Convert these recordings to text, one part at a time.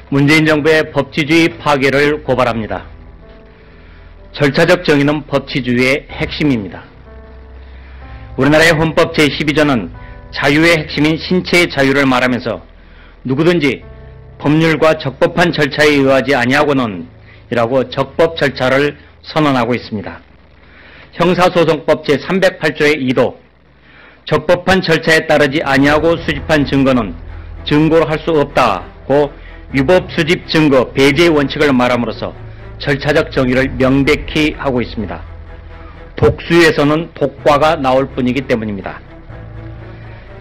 문재인 정부의 법치주의 파괴를 고발합니다. 절차적 정의는 법치주의의 핵심입니다. 우리나라의 헌법 제12조는 자유의 핵심인 신체의 자유를 말하면서 누구든지 법률과 적법한 절차에 의하지 아니하고는 이라고 적법 절차를 선언하고 있습니다. 형사소송법 제308조의 2도 적법한 절차에 따르지 아니하고 수집한 증거는 증거로 할 수 없다고 위법 수집 증거 배제의 원칙을 말함으로써 절차적 정의를 명백히 하고 있습니다. 독수에서는 독과가 나올 뿐이기 때문입니다.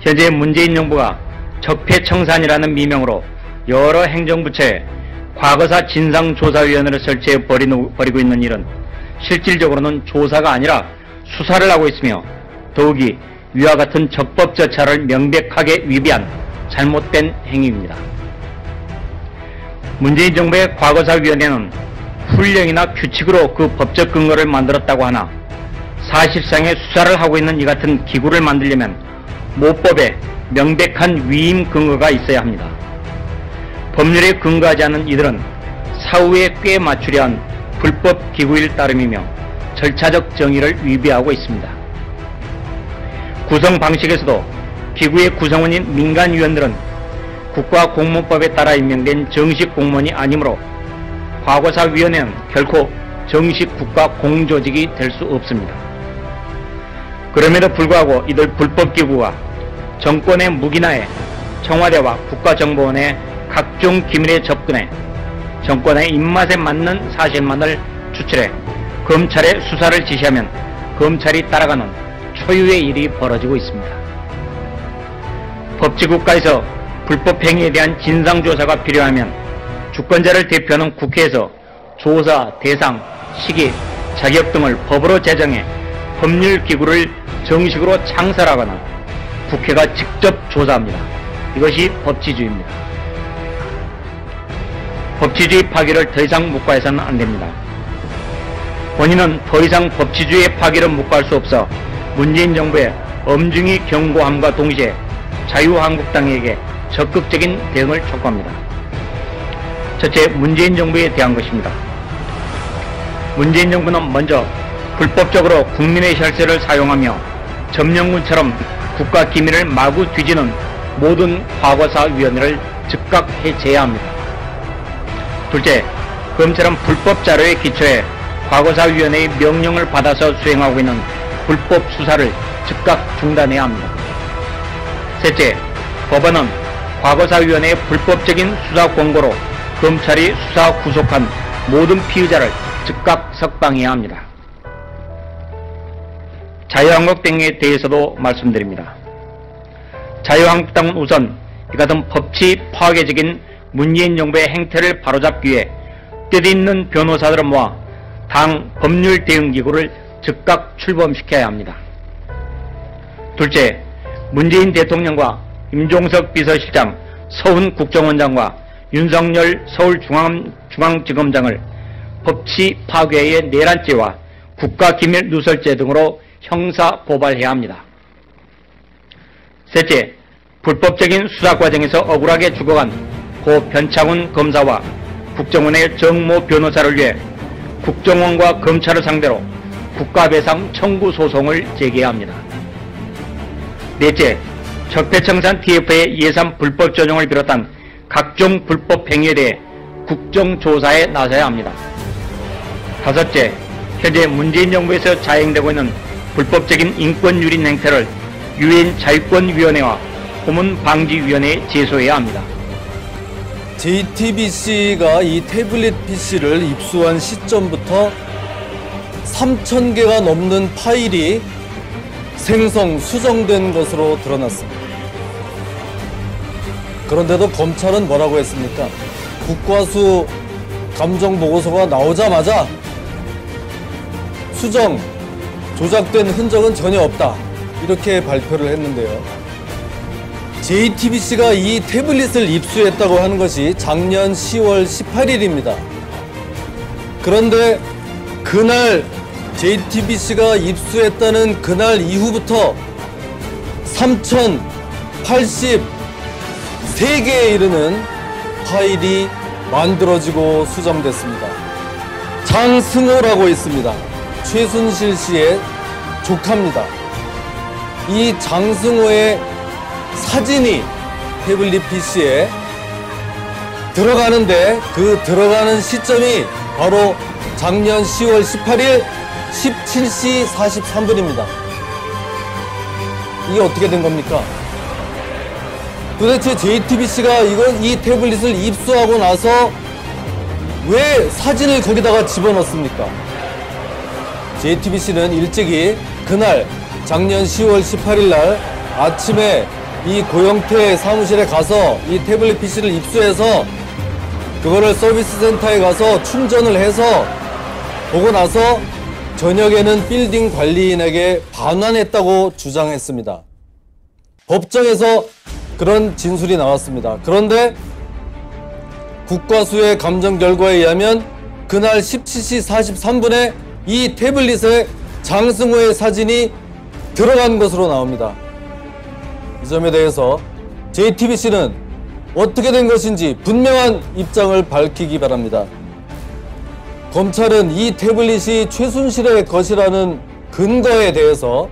현재 문재인 정부가 적폐청산이라는 미명으로 여러 행정부처에 과거사 진상조사위원회를 설치해 벌이고 있는 일은 실질적으로는 조사가 아니라 수사를 하고 있으며 더욱이 위와 같은 적법 절차를 명백하게 위배한 잘못된 행위입니다. 문재인 정부의 과거사위원회는 훈령이나 규칙으로 그 법적 근거를 만들었다고 하나 사실상의 수사를 하고 있는 이 같은 기구를 만들려면 모법에 명백한 위임 근거가 있어야 합니다. 법률에 근거하지 않은 이들은 사후에 꽤 맞추려 한 불법 기구일 따름이며 절차적 정의를 위배하고 있습니다. 구성 방식에서도 기구의 구성원인 민간위원들은 국가공무법에 따라 임명된 정식 공무원이 아니므로 과거사위원회는 결코 정식 국가 공조직이 될 수 없습니다. 그럼에도 불구하고 이들 불법기구가 정권의 묵인하에 청와대와 국가정보원의 각종 기밀에 접근해 정권의 입맛에 맞는 사실만을 추출해 검찰에 수사를 지시하면 검찰이 따라가는 초유의 일이 벌어지고 있습니다. 법치국가에서 불법행위에 대한 진상조사가 필요하면 주권자를 대표하는 국회에서 조사, 대상, 시기, 자격 등을 법으로 제정해 법률기구를 정식으로 창설하거나 국회가 직접 조사합니다. 이것이 법치주의입니다. 법치주의 파괴를 더 이상 묵과해서는 안됩니다. 본인은 더 이상 법치주의의 파괴를 묵과할 수 없어 문재인 정부의 엄중히 경고함과 동시에 자유한국당에게 적극적인 대응을 촉구합니다. 첫째, 문재인 정부에 대한 것입니다. 문재인 정부는 먼저 불법적으로 국민의 혈세를 사용하며 점령군처럼 국가 기밀을 마구 뒤지는 모든 과거사위원회를 즉각 해체해야 합니다. 둘째, 검찰은 불법 자료에 기초해 과거사위원회의 명령을 받아서 수행하고 있는 불법 수사를 즉각 중단해야 합니다. 셋째, 법원은 과거사위원회의 불법적인 수사 권고로 검찰이 수사 구속한 모든 피의자를 즉각 석방해야 합니다. 자유한국당에 대해서도 말씀드립니다. 자유한국당은 우선 이 같은 법치 파괴적인 문재인 정부의 행태를 바로잡기 위해 뜻있는 변호사들을 모아 당 법률대응기구를 즉각 출범시켜야 합니다. 둘째, 문재인 대통령과 임종석 비서실장, 서훈 국정원장과 윤석열 서울중앙지검장을 법치 파괴의 내란죄와 국가기밀 누설죄 등으로 형사고발해야 합니다. 셋째, 불법적인 수사 과정에서 억울하게 죽어간 고 변창훈 검사와 국정원의 정모 변호사를 위해 국정원과 검찰을 상대로 국가배상 청구 소송을 제기해야 합니다. 넷째, 적폐청산 TF의 예산 불법 전용을 비롯한 각종 불법 행위에 대해 국정조사에 나서야 합니다. 다섯째, 현재 문재인 정부에서 자행되고 있는 불법적인 인권유린 행태를 유엔 자유권위원회와 고문방지위원회에 제소해야 합니다. JTBC가 이 태블릿 PC를 입수한 시점부터 3,000개가 넘는 파일이 생성, 수정된 것으로 드러났습니다. 그런데도 검찰은 뭐라고 했습니까? 국과수 감정보고서가 나오자마자 수정, 조작된 흔적은 전혀 없다, 이렇게 발표를 했는데요. JTBC가 이 태블릿을 입수했다고 하는 것이 작년 10월 18일입니다. 그런데 그날 JTBC가 입수했다는 그날 이후부터 3,083개에 이르는 파일이 만들어지고 수정됐습니다. 장승호라고 있습니다. 최순실 씨의 조카입니다. 이 장승호의 사진이 태블릿 PC에 들어가는데 그 들어가는 시점이 바로 작년 10월 18일 17시 43분입니다. 이게 어떻게 된 겁니까? 도대체 JTBC가 이 태블릿을 입수하고 나서 왜 사진을 거기다가 집어넣습니까? JTBC는 일찍이 그날 작년 10월 18일 날 아침에 이 고영태 사무실에 가서 이 태블릿 PC를 입수해서 그거를 서비스 센터에 가서 충전을 해서 보고 나서 저녁에는 빌딩 관리인에게 반환했다고 주장했습니다. 법정에서 그런 진술이 나왔습니다. 그런데 국과수의 감정 결과에 의하면 그날 17시 43분에 이 태블릿에 장승호의 사진이 들어간 것으로 나옵니다. 이 점에 대해서 JTBC는 어떻게 된 것인지 분명한 입장을 밝히기 바랍니다. 검찰은 이 태블릿이 최순실의 것이라는 근거에 대해서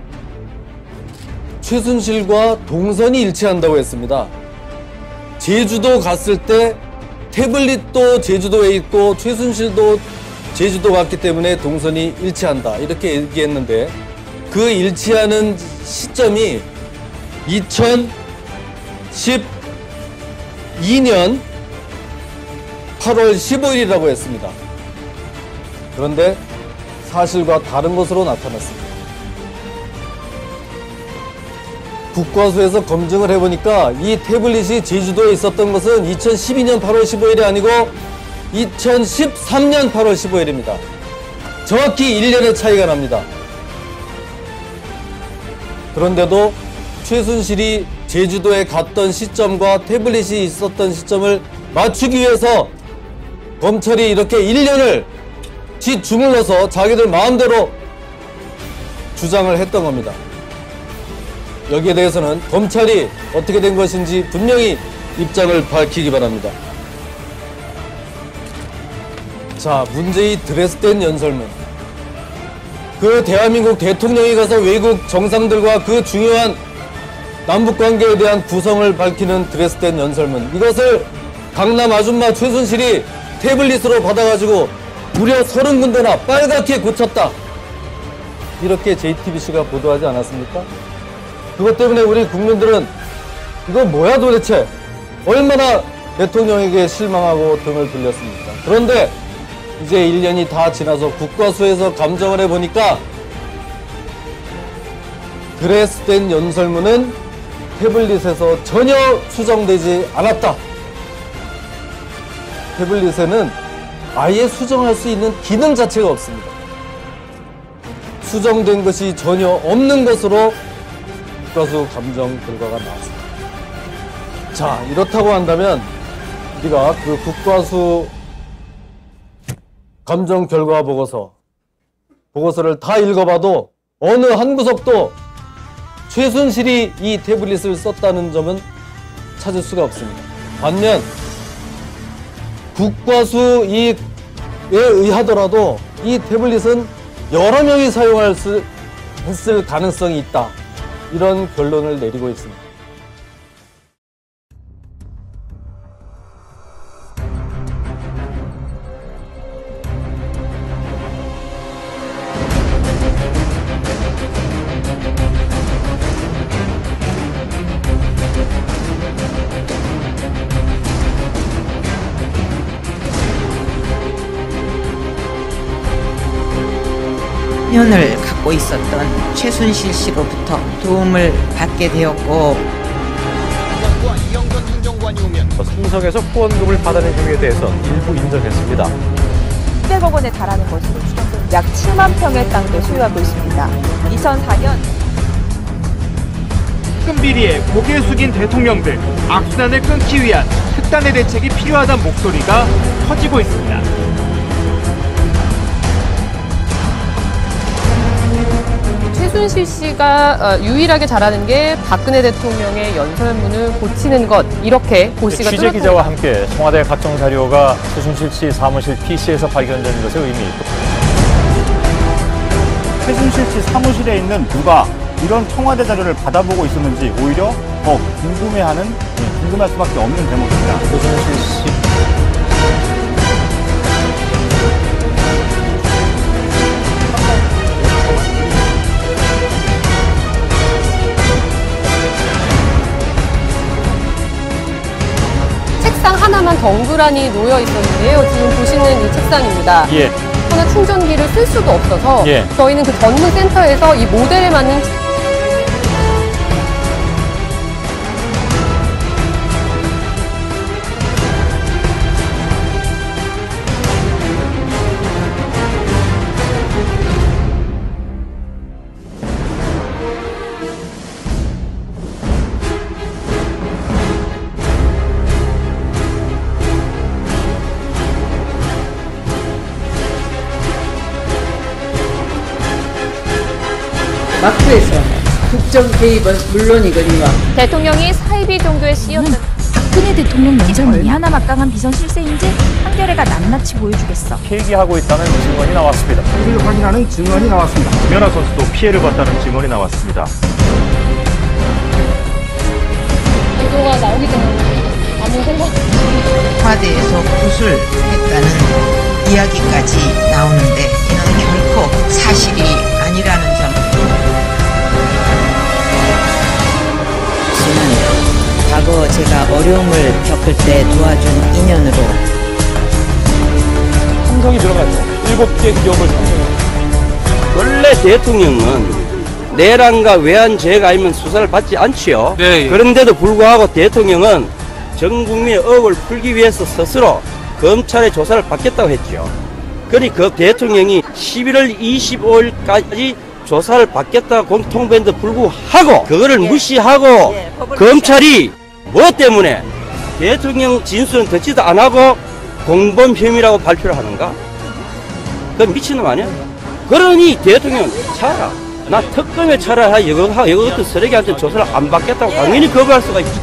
최순실과 동선이 일치한다고 했습니다. 제주도 갔을 때 태블릿도 제주도에 있고 최순실도 제주도 갔기 때문에 동선이 일치한다 이렇게 얘기했는데 그 일치하는 시점이 2012년 8월 15일이라고 했습니다. 그런데 사실과 다른 것으로 나타났습니다. 국과수에서 검증을 해보니까 이 태블릿이 제주도에 있었던 것은 2012년 8월 15일이 아니고 2013년 8월 15일입니다. 정확히 1년의 차이가 납니다. 그런데도 최순실이 제주도에 갔던 시점과 태블릿이 있었던 시점을 맞추기 위해서 검찰이 이렇게 1년을 짓주물러서 자기들 마음대로 주장을 했던 겁니다. 여기에 대해서는 검찰이 어떻게 된 것인지 분명히 입장을 밝히기 바랍니다. 자, 문제의 드레스덴 연설문. 그 대한민국 대통령이 가서 외국 정상들과 그 중요한 남북관계에 대한 구성을 밝히는 드레스덴 연설문. 이것을 강남 아줌마 최순실이 태블릿으로 받아가지고 무려 30군데나 빨갛게 고쳤다. 이렇게 JTBC가 보도하지 않았습니까? 그것 때문에 우리 국민들은 이거 뭐야 도대체? 얼마나 대통령에게 실망하고 등을 돌렸습니까? 그런데 이제 1년이 다 지나서 국과수에서 감정을 해보니까 드레스덴 연설문은 태블릿에서 전혀 수정되지 않았다. 태블릿에는 아예 수정할 수 있는 기능 자체가 없습니다. 수정된 것이 전혀 없는 것으로 국과수 감정 결과가 나왔습니다. 자, 이렇다고 한다면 우리가 그 국과수 감정 결과 보고서를 다 읽어봐도 어느 한 구석도 최순실이 이 태블릿을 썼다는 점은 찾을 수가 없습니다. 반면 국과수에 의하더라도 이 태블릿은 여러 명이 했을 가능성이 있다. 이런 결론을 내리고 있습니다. 년을 갖고 있었던 최순실 씨로부터 도움을 받게 되었고 삼성에서 후원금을 받아낸 혐의에 대해서 일부 인정했습니다. 1000억 원에 달하는 것으로 추정됩니다. 약 7만 평의 땅도 소유하고 있습니다. 2004년 특검비리에 고개 숙인 대통령들, 악순환을 끊기 위한 특단의 대책이 필요하다는 목소리가 커지고 있습니다. 최순실 씨가 유일하게 잘하는 게 박근혜 대통령의 연설문을 고치는 것, 이렇게 고 씨가 취재 기자와 함께 청와대 각종 자료가 최순실 씨 사무실 PC에서 발견된 것의 의미. 최순실 씨 사무실에 있는 누가 이런 청와대 자료를 받아보고 있었는지 오히려 더 궁금할 수밖에 없는 대목입니다. 최순실 씨. 책상 하나만 덩그러니 놓여 있었는데요. 지금 보시는 이 책상입니다. 예. 하나 충전기를 쓸 수도 없어서 예. 저희는 그 전문 센터에서 이 모델에 맞는 막부에서 국정 개입은 물론이거니와 대통령이 사이비 종교에 씌였던 박근혜 대통령 연설문이 얼마나 막강한 비선 실세인지 한겨레가 낱낱이 보여주겠어. 폐기하고 있다는 증언이 나왔습니다. 이를 확인하는 증언이 나왔습니다. 김연아 선수도 피해를 봤다는 증언이 나왔습니다. 보도가 나오기 전에 아무 생각 청와대에서 구술했다는 이야기까지 나오는데 이는 결코 사실이 아니라는 점. 과거 제가 어려움을 겪을 때 도와준 인연으로 함성이 들어가죠. 7개 기업을 상정합니다. 원래 대통령은 내란과 외환 죄가 아니면 수사를 받지 않지요. 네, 예. 그런데도 불구하고 대통령은 전 국민의 억을 풀기 위해서 스스로 검찰의 조사를 받겠다고 했죠. 그러니 그 대통령이 11월 25일까지 조사를 받겠다고 통보했는데 불구하고 그거를 무시하고 검찰이 뭐 때문에 대통령 진술은 듣지도 안 하고 공범 혐의라고 발표를 하는가? 그건 미친놈 아니야? 그러니 대통령 차라 나 특검에 차라 이거 같은 쓰레기한테 조사를 안 받겠다고 당연히 거부할 수가 있지.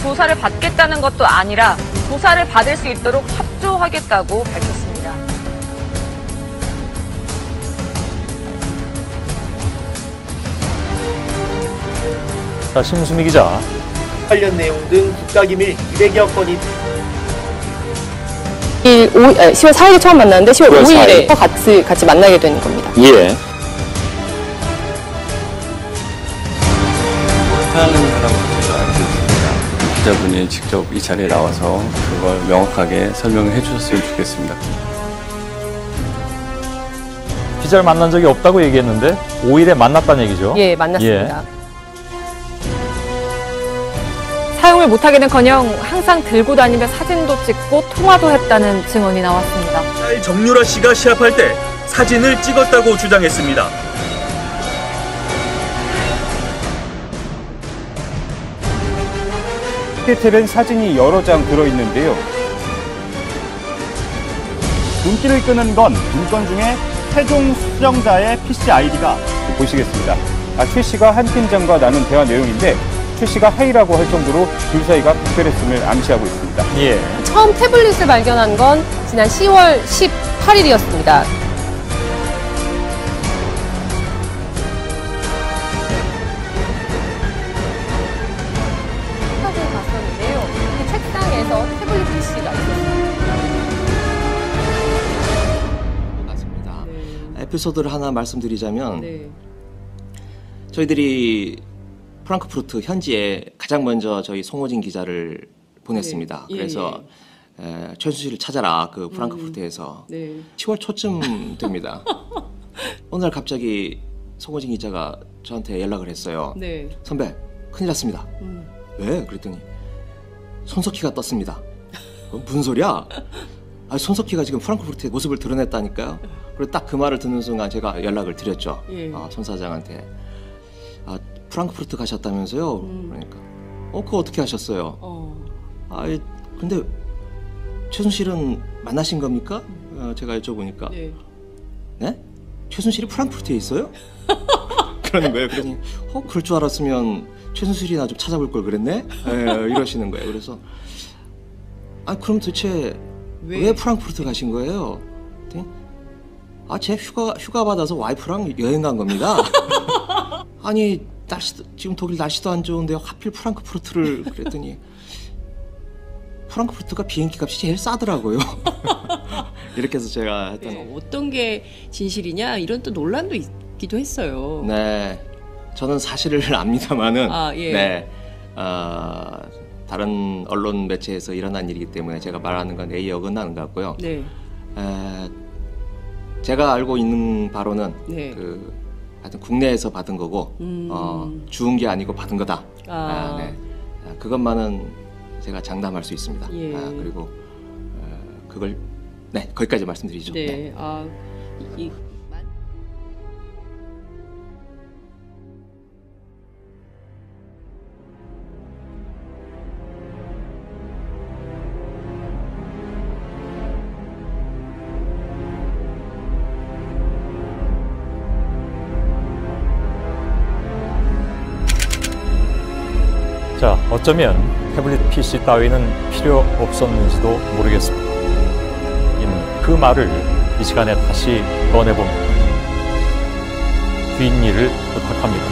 조사를 받겠다는 것도 아니라 조사를 받을 수 있도록 협조하겠다고 밝혔습니다. 자, 심수미 기자. 관련 내용 등 국가기밀 200여 건이 10월 4일에 처음 만났는데 10월 5일에 같이 만나게 되는 겁니다. 예. 하는 사람은 제가 알고 있습니다. 기자분이 직접 이 자리에 나와서 그걸 명확하게 설명해 주셨으면 좋겠습니다. 기자를 만난 적이 없다고 얘기했는데 5일에 만났다는 얘기죠? 예, 만났습니다. 예. 사용을 못하기는커녕 항상 들고 다니며 사진도 찍고 통화도 했다는 증언이 나왔습니다. 딸 정유라 씨가 시합할 때 사진을 찍었다고 주장했습니다. 디테일은 사진이 여러 장 들어있는데요. 눈길을 끄는 건 문건 중에 최종 수정자의 PC 아이디가 보시겠습니다. 최 씨가 한 팀장과 나눈 대화 내용인데 최 씨가 하이라고 할 정도로 둘 사이가 특별했음을 암시하고 있습니다. 예. 처음 태블릿을 발견한 건 지난 10월 18일이었습니다. 사진을 봤었는데요. 그 책상에서 태블릿 PC가 있었습니다. 맞습니다. 에피소드를 하나 말씀드리자면 저희들이 프랑크푸르트 현지에 가장 먼저 저희 송호진 기자를 보냈습니다. 그래서 최순실을 찾아라, 그 프랑크푸르트에서 10월 초쯤 됩니다. 어느 날 갑자기 송호진 기자가 저한테 연락을 했어요. 선배, 큰일 났습니다. 왜? 그랬더니 손석희가 떴습니다. 무슨 소리야? 손석희가 지금 프랑크푸르트의 모습을 드러냈다니까요. 그리고 딱 그 말을 듣는 순간 제가 연락을 드렸죠. 손 사장한테. 프랑크푸르트 가셨다면서요? 그러니까 그거 어떻게 하셨어요? 근데 최순실은 만나신 겁니까? 제가 여쭤보니까 네? 최순실이 프랑크푸르트에 있어요? 그러는 거예요. 그러니 그럴 줄 알았으면 최순실이나 좀 찾아볼 걸 그랬네? 이러시는 거예요. 그래서 그럼 도대체 왜 프랑크푸르트 가신 거예요? 제 휴가 받아서 와이프랑 여행 간 겁니다. 아니 지금 독일 날씨도 안 좋은데 하필 프랑크푸르트를 그랬더니 프랑크푸르트가 비행기 값이 제일 싸더라고요. 이렇게 해서 제가 했던 어떤 게 진실이냐 이런 또 논란도 있기도 했어요. 네, 저는 사실을 압니다만은 예. 다른 언론 매체에서 일어난 일이기 때문에 제가 말하는 건 A에 어긋나는 것 같고요. 네. 제가 알고 있는 바로는 네. 하여튼 국내에서 받은 거고 주운 게 아니고 받은 거다. 네. 그것만은 제가 장담할 수 있습니다. 예. 그리고 그걸 거기까지 말씀드리죠. 네. 네. 자, 어쩌면 태블릿 PC 따위는 필요 없었는지도 모르겠습니다. 그 말을 이 시간에 다시 꺼내봅니다. 뒷일을 부탁합니다.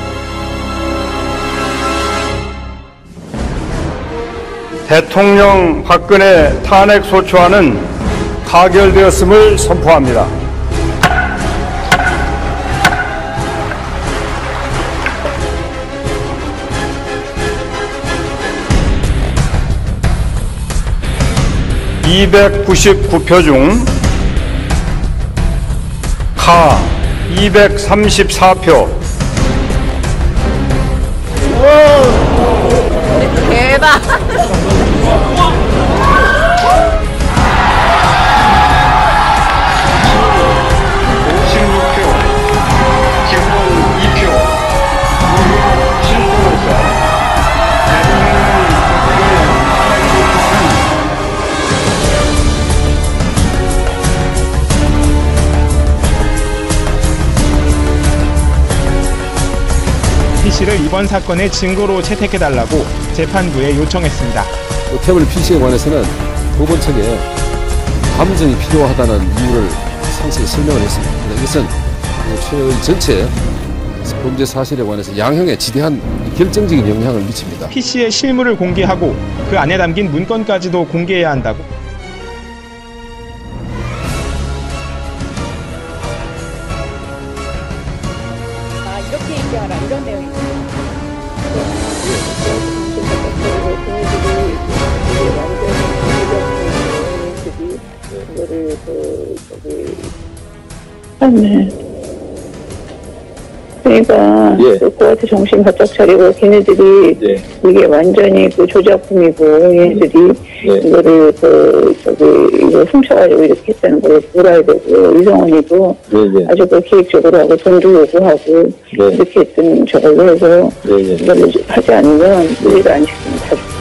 대통령 박근혜 탄핵 소추안은 가결되었음을 선포합니다. (299표) 중 가 234표. 대박. PC를 이번 사건의 증거로 채택해달라고 재판부에 요청했습니다. 태블릿 PC에 관해서는 법원 측에 감정이 필요하다는 이유를 상세히 설명을 했습니다. 이것은 최의 전체 범죄 사실에 관해서 양형에 지대한 결정적인 영향을 미칩니다. PC의 실물을 공개하고 그 안에 담긴 문건까지도 공개해야 한다고. 이렇게 얘기하라 이런 내용이죠. 네. 그러니까 그거한테 정신 바짝 차리고 걔네들이 이게 완전히 조작품이고 얘네들이 이거를 이거 훔쳐가지고 이렇게 했다는 걸 물어야 되고 이성원이도 아주 계획적으로 하고 돈도 요구하고 이렇게 했던 저걸로 해서 이걸 하지 않으면 우리가 안 시키면 다 죽고.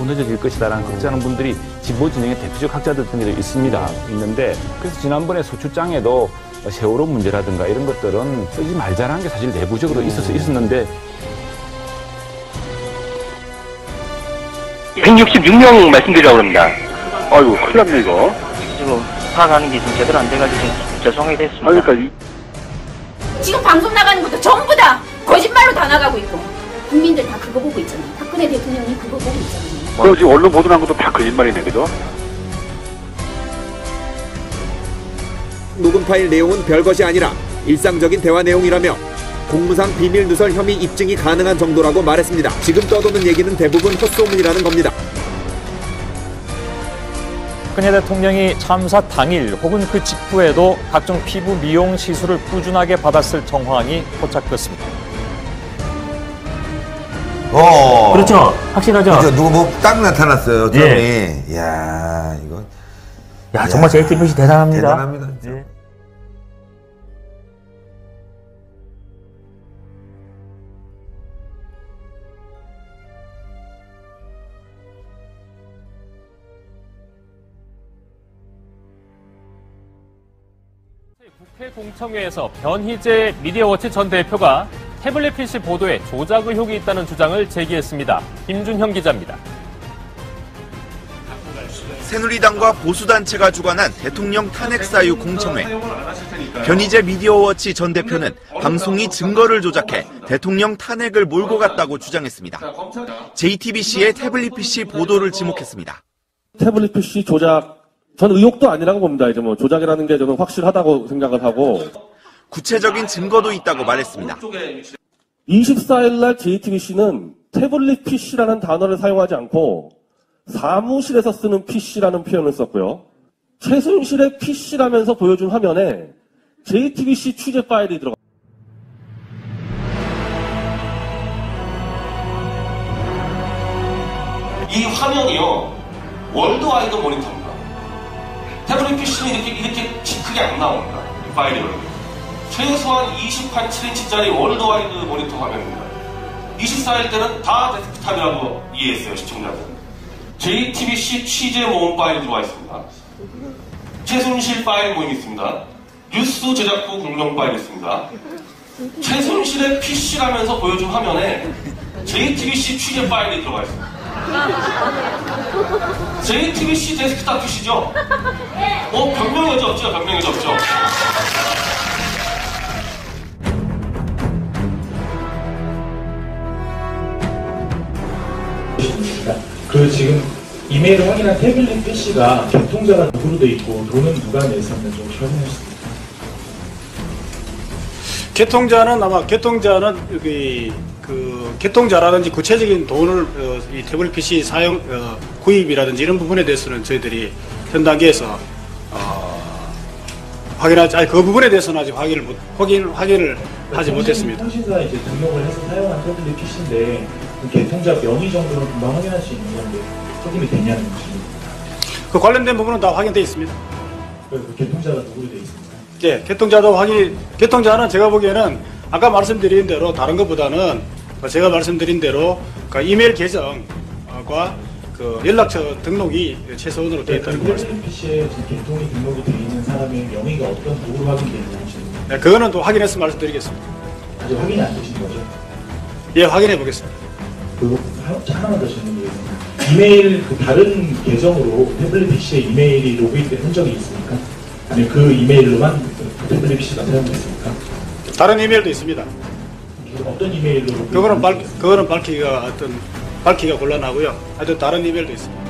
늦어질 것이다라는 걱정하는 분들이 진보 진영의 대표적 학자들 등에도 있는데 그래서 지난번에 소추장에도 세월호 문제라든가 이런 것들은 쓰지 말자라는 게 사실 내부적으로 있었는데 166명 말씀드리라고 합니다. 아이고 큰일 났네 이거. 지금 파악하는 게 좀 제대로 안 돼가지고 죄송하게 됐습니다. 지금 방송 나가는 것도 전부 다 거짓말로 다 나가고 있고 국민들 다 그거 보고 있잖아요. 박근혜 대통령이 그거 보고 있잖아요. 그럼 지금 언론 보도한 것도 다 거짓말이네, 그죠? 녹음 파일 내용은 별것이 아니라 일상적인 대화 내용이라며 공무상 비밀 누설 혐의 입증이 가능한 정도라고 말했습니다. 지금 떠도는 얘기는 대부분 헛소문이라는 겁니다. 박근혜 대통령이 참사 당일 혹은 그 직후에도 각종 피부 미용 시술을 꾸준하게 받았을 정황이 포착됐습니다. 그렇죠. 확실하죠. 그렇죠. 누구 뭐 딱 나타났어요. 점이. 이야, 이거. 야, 정말 JTBC 대단합니다. 대단합니다. 예. 국회 공청회에서 변희재 미디어워치 전 대표가 태블릿 PC 보도에 조작 의혹이 있다는 주장을 제기했습니다. 김준형 기자입니다. 새누리당과 보수단체가 주관한 대통령 탄핵 사유 공청회. 변희재 미디어워치 전 대표는 방송이 증거를 조작해 대통령 탄핵을 몰고 갔다고 주장했습니다. JTBC의 태블릿 PC 보도를 지목했습니다. 태블릿 PC 조작, 전 의혹도 아니라고 봅니다. 이제 뭐 조작이라는 게 저는 확실하다고 생각을 하고. 구체적인 증거도 있다고 말했습니다. 24일 날 JTBC는 태블릿 PC라는 단어를 사용하지 않고 사무실에서 쓰는 PC라는 표현을 썼고요. 최순실의 PC라면서 보여준 화면에 JTBC 취재 파일이 들어가. 이 화면이요, 월드와이드 모니터입니다. 태블릿 PC는 이렇게 크게 안 나옵니다. 이 파일이. 최소한 28.7인치짜리 월드와이드 모니터 화면입니다. 24일 때는 다 데스크탑이라고 이해했어요, 시청자들. JTBC 취재 모음 파일이 들어와 있습니다. 최순실 파일 모임이 있습니다. 뉴스 제작부 공룡 파일이 있습니다. 최순실의 PC라면서 보여준 화면에 JTBC 취재 파일이 들어가 있습니다. JTBC 데스크탑 PC죠? 변명의 여지 없죠? 변명의 여지 없죠? 그 지금 이메일을 확인한 태블릿 PC가 개통자가 누구로 돼 있고 돈은 누가 냈었는지 좀 확인해 주세요. 개통자는 아마 여기 그 개통자라든지 구체적인 돈을 이 태블릿 PC 사용 구입이라든지 이런 부분에 대해서는 저희들이 현 단계에서 그 부분에 대해서는 아직 확인을 하지 못했습니다. 통신사에 이제 등록을 해서 사용한 태블릿 PC인데 그 개통자 명의 정도는 금방 확인할 수 있는 건데 확인이 되냐는 것입니다. 그 관련된 부분은 다 확인되어 있습니다. 그 개통자가 누구로 되어 있습니까? 네, 개통자는 제가 보기에는 아까 말씀드린 대로 다른 것보다는 제가 말씀드린 대로 그 이메일 계정과 그 연락처 등록이 최소한으로 되어 있다는 거 말씀입니다. PC에 개통이 등록이 되어 있는 사람의 명의가 어떤 누구로 확인되는지. 네, 그거는 또 확인해서 말씀드리겠습니다. 아직 확인이 안 되신 거죠? 예, 확인해 보겠습니다. 하나만 더 질문드리겠습니다. 이메일 다른 계정으로 태블릿 PC에 이메일이 로그인된 흔적이 있습니까? 아니면 그 이메일로만 태블릿 PC가 사용됐습니까? 다른 이메일도 있습니다. 어떤 이메일로? 그거는 밝히기가 곤란하고요. 하여튼 다른 이메일도 있습니다.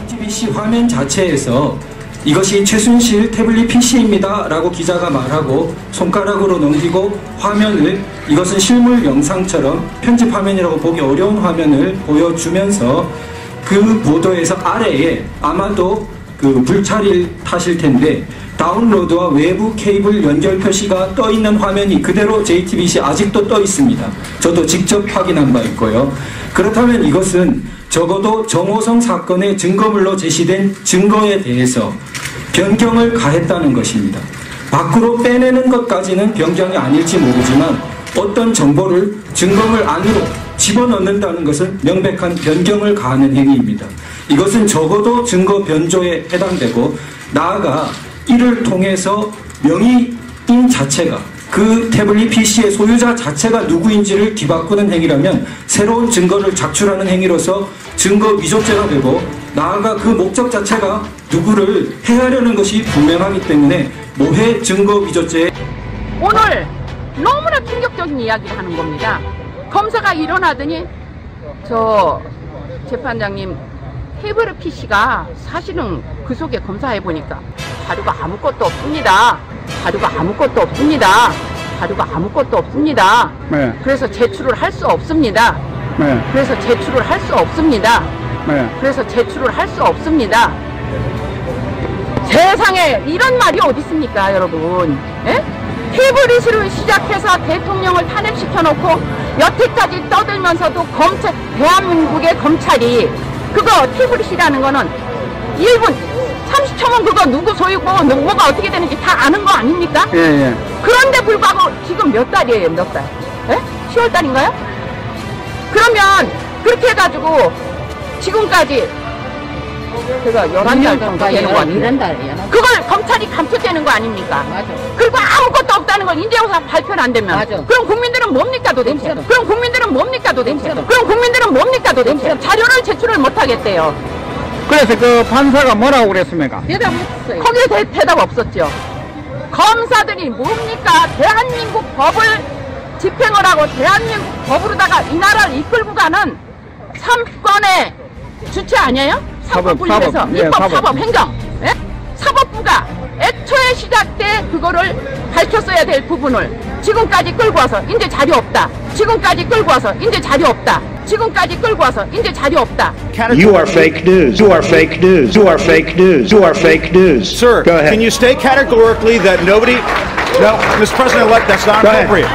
JTBC 화면 자체에서 이것이 최순실 태블릿 PC입니다 라고 기자가 말하고 손가락으로 넘기고 화면을 이것은 실물 영상처럼 편집 화면이라고 보기 어려운 화면을 보여주면서 그 보도에서 아래에 아마도 그 불찰일 탓일 텐데 다운로드와 외부 케이블 연결 표시가 떠 있는 화면이 그대로 JTBC 아직도 떠 있습니다. 저도 직접 확인한 바 있고요. 그렇다면 이것은 적어도 정호성 사건의 증거물로 제시된 증거에 대해서 변경을 가했다는 것입니다. 밖으로 빼내는 것까지는 변경이 아닐지 모르지만 어떤 정보를 증거물 안으로 집어넣는다는 것은 명백한 변경을 가하는 행위입니다. 이것은 적어도 증거 변조에 해당되고 나아가 이를 통해서 명의인 자체가 그 태블릿 PC의 소유자 자체가 누구인지를 뒤바꾸는 행위라면 새로운 증거를 작출하는 행위로서 증거 위조죄가 되고 나아가 그 목적 자체가 누구를 해하려는 것이 분명하기 때문에 모해 증거 위조죄에 오늘 너무나 충격적인 이야기를 하는 겁니다. 검사가 일어나더니 저 재판장님 태블릿 PC가 사실은 그 속에 검사해보니까 자료가 아무것도 없습니다. 자료가 아무것도 없습니다. 자료가 아무것도 없습니다. 네. 그래서 제출을 할 수 없습니다. 네. 그래서 제출을 할 수 없습니다. 네. 그래서 제출을 할 수 없습니다. 세상에 이런 말이 어디 있습니까, 여러분? 예? 태블릿으로 시작해서 대통령을 탄핵시켜놓고 여태까지 떠들면서도 대한민국의 검찰이 그거 태블릿이라는 거는 1분 30초면 그거 누구 소유고 뭐가 어떻게 되는지 다 아는 거 아닙니까? 예, 예. 그런데 불구하고 지금 몇 달이에요, 몇 달? 예? 10월 달인가요? 그러면 그렇게 해가지고 지금까지 제가 11달 정도 되는 거 같아요. 그걸 검찰이 감춰대는 거 아닙니까? 맞아. 그리고 아무것도 없다는 걸 인재영사 발표는 안 되면. 맞아. 그럼 국민들은 뭡니까 도대체? 그럼 국민들은 뭡니까 도대체? 그럼 국민들은 뭡니까 도대체? 자료를 제출을 못 하겠대요. 그래서 그 판사가 뭐라고 그랬습니까? 대답 없어요. 거기에 대답 없었죠. 검사들이 뭡니까? 대한민국 법을 집행을 하고 대한민국 법으로다가 이 나라를 이끌고 가는 3권의 주체 아니에요? 사법부에서 입법, 사법, 행정. 예? 사법부가 애초에 시작 때 그거를 밝혔어야 될 부분을 지금까지 끌고 와서 이제 자료 없다. 지금까지 끌고 와서 이제 자료 없다. 지금까지 끌고 와서 이제 자료 없다. You are fake news. You are fake news. You are fake news. You are fake news. Sir, go ahead. Can you state categorically that nobody... No, Mr. President-elect, that's not appropriate.